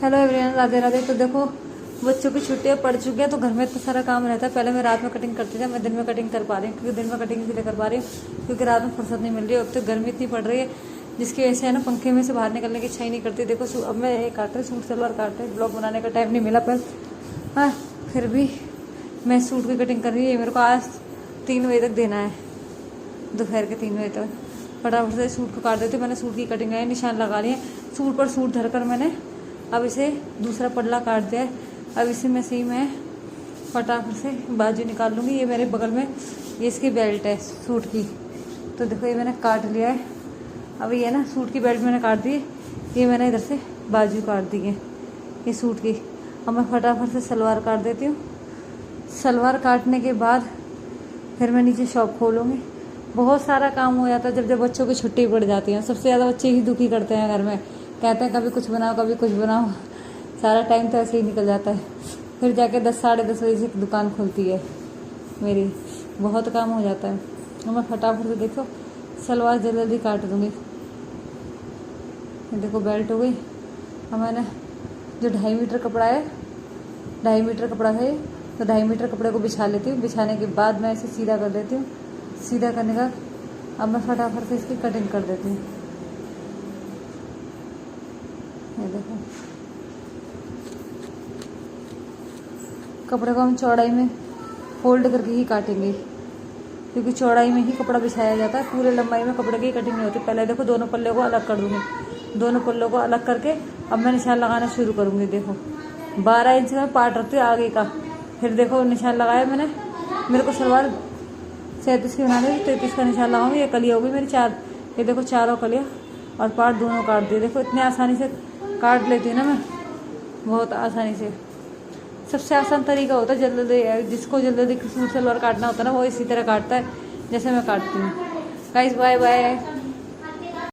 Hello everyone, Radhe Radhe. तो देखो, बच्चों की छुट्टियां पड़ चुकी हैं तो घर में इतना सारा काम रहता है। पहले मैं रात में कटिंग करती थी, मैं दिन में कटिंग कर पा रही हूँ क्योंकि दिन में कटिंग इसलिए कर पा रही हूँ क्योंकि रात में फुर्सत नहीं मिल रही है। अब तो गर्मी इतनी पड़ रही है जिसकी वजह से है ना, पंखे में से बाहर निकलने की इच्छा ही नहीं करती। देखो अब मैं ये काट रही, सूट सलवार काट रही, ब्लॉग बनाने का टाइम नहीं मिला पर हाँ, फिर भी मैं सूट की कटिंग कर रही है। मेरे को आज 3 बजे तक देना है, दोपहर के 3 बजे तक। फटाफट से सूट को काट देती हूँ। मैंने सूट की कटिंग है, निशान लगा लिए, सूट पर सूट धरकर मैंने अब इसे दूसरा पल्ला काट दिया है। अब इसे मैं सही में फटाफट से बाजू निकाल लूँगी। ये मेरे बगल में ये इसकी बेल्ट है सूट की, तो देखो ये मैंने काट लिया है। अब ये ना सूट की बेल्ट मैंने काट दी है, ये मैंने इधर से बाजू काट दी है ये सूट की। अब मैं फटाफट से सलवार काट देती हूँ। सलवार काटने के बाद फिर मैं नीचे शॉप खोलूँगी। बहुत सारा काम हो जाता है जब बच्चों की छुट्टी पड़ जाती है। सबसे ज़्यादा बच्चे ही दुखी करते हैं घर में, कहते हैं कभी कुछ बनाओ कभी कुछ बनाओ। सारा टाइम तो ऐसे ही निकल जाता है। फिर जाके 10 साढ़े 10 बजे से दुकान खुलती है मेरी, बहुत काम हो जाता है। तो मैं फटाफट से देखो सलवार जल्दी काट दूँगी। देखो बेल्ट हो गई। अब मैंने जो 2.5 मीटर कपड़ा है, 2.5 मीटर कपड़ा है, तो 2.5 मीटर कपड़े को बिछा लेती हूँ। बिछाने के बाद मैं इसे सीधा कर देती हूँ। सीधा करने का अब मैं फटाफट से इसकी कटिंग कर देती हूँ। ये देखो कपड़े को हम चौड़ाई में फोल्ड करके ही काटेंगे क्योंकि चौड़ाई में ही कपड़ा बिछाया जाता है। पूरे लंबाई में कपड़े की कटिंग नहीं होती। पहले देखो दोनों पल्ले को अलग कर दूँगी। दोनों पल्लों को अलग करके अब मैं निशान लगाना शुरू करूँगी। देखो 12 इंच का पार्ट रखती हूँ आगे का। फिर देखो निशान लगाया मैंने। मेरे को सलवार 37 की बनानी है, 33 का निशान लगाऊंगी। ये कलिया होगी मेरी 4। ये देखो चारों कलिया और पार्ट दोनों काट दिए। देखो इतने आसानी से काट लेती हूँ ना मैं, बहुत आसानी से। सबसे आसान तरीका होता है जल्दी, जिसको जल्दी सूट सलवार काटना होता है ना, वो इसी तरह काटता है जैसे मैं काटती हूँ। Guys bye bye.